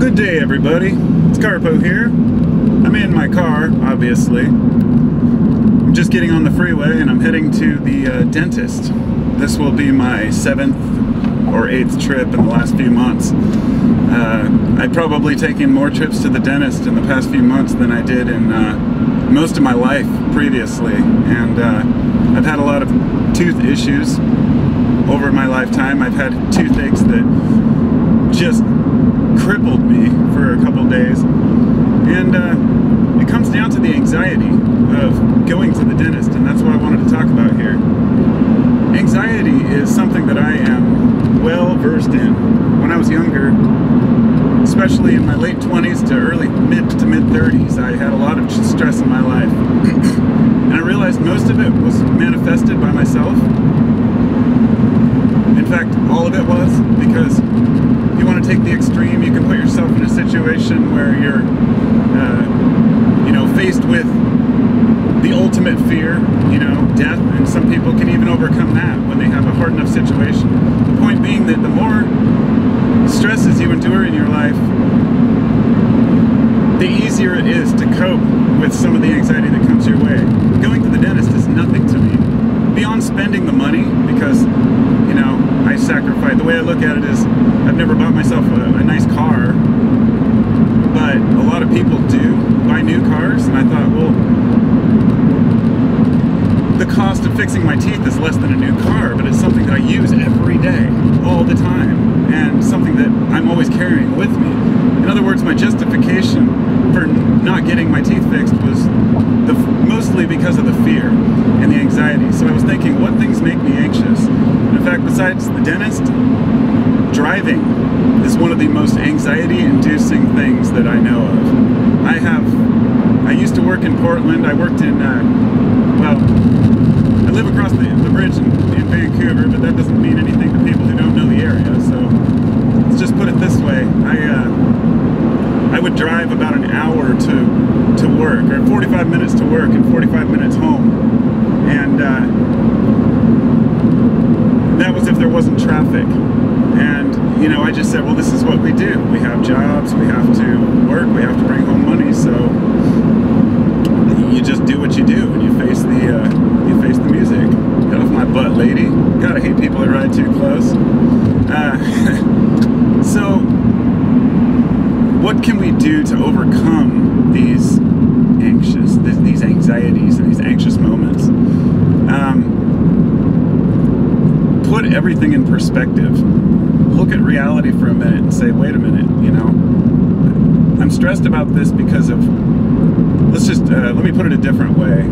Good day, everybody. It's Carpo here. I'm in my car, obviously. I'm just getting on the freeway and I'm heading to the dentist. This will be my 7th or 8th trip in the last few months. I've probably taken more trips to the dentist in the past few months than I did in most of my life previously. And I've had a lot of tooth issues over my lifetime. I've had toothaches that just crippled me for a couple days, and it comes down to the anxiety of going to the dentist, and that's what I wanted to talk about here. Anxiety is something that I am well versed in. When I was younger, especially in my late 20s to mid 30s, I had a lot of stress in my life, and I realized most of it was manifested by myself. In fact, all of it was, because if you want to take the extreme, you can put yourself in a situation where you're, faced with the ultimate fear, death, and some people can even overcome that when they have a hard enough situation. The point being that the more stresses you endure in your life, the easier it is to cope with some of the anxiety that comes your way. Going to the dentist is nothing to me. Beyond spending the money, because, I sacrifice. The way I look at it is, I've never bought myself a nice car, but a lot of people do buy new cars, and I thought, well, the cost of fixing my teeth is less than a new car, but it's something that I use every day, all the time, and something that I'm always carrying with me. In other words, my justification for not getting my teeth fixed was mostly because of the fear and the anxiety. So I was thinking, what things make me anxious? In fact, besides the dentist, driving is one of the most anxiety-inducing things that I know of. I used to work in Portland. I worked in, I live across the bridge in Vancouver, but that doesn't mean anything to people who don't know the area. So let's just put it this way. I would drive about an hour to work, or 45 minutes to work and 45 minutes home. And that was if there wasn't traffic. And, I just said, well, this is what we do. We have jobs, we have to work, we have to bring home money, so you just do what you do, and you face the music. Get off my butt, lady. God, I hate people that ride too close. So, what can we do to overcome these anxieties and these anxious moments? Put everything in perspective. Look at reality for a minute and say, wait a minute, I'm stressed about this because of, let me put it a different way.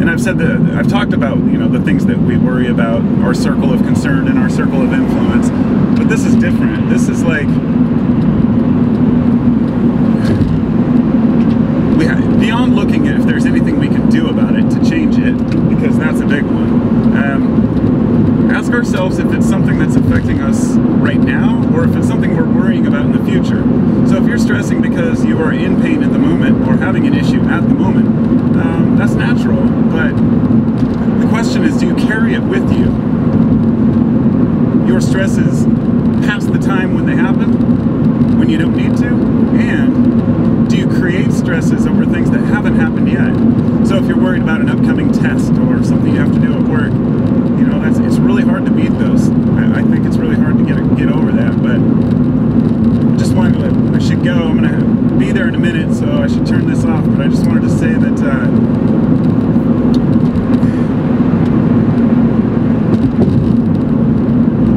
And I've talked about, the things that we worry about, our circle of concern and our circle of influence, but this is different. This is like, beyond looking at if there's anything we can do about it to change it, because that's a big one. Ask ourselves if it's something that's affecting us right now, or if it's something we're worrying about in the future. So if you're stressing because you are in pain at the moment, or having an issue at the moment, that's natural, but the question is, do you carry it with you? Your stresses past the time when they happen, when you don't need to, and do you create stresses over things that haven't happened yet? So if you're worried about an upcoming test or something you have to do at work, it's really hard to beat those. I think it's really hard to get over that, but I just wanted to I should go. I'm going to be there in a minute, so I should turn this off, but I just wanted to say that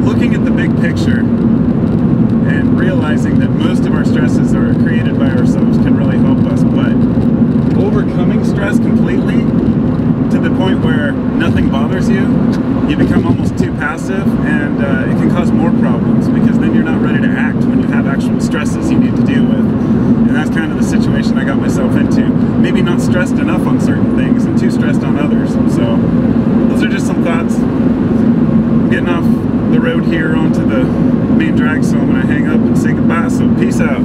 looking at the big picture and realizing that most of our stresses are created by ourselves can really help us, but overcoming stress completely to the point where nothing bothers you, you become almost too passive, and it can cause more problems, because then you're not ready to act when you have actual stresses you need to deal with. And that's kind of the situation I got myself into. Maybe not stressed enough on certain things and too stressed on others. So those are just some thoughts. I'm getting off the road here onto the main drag, so I'm going to hang up and say goodbye, so peace out.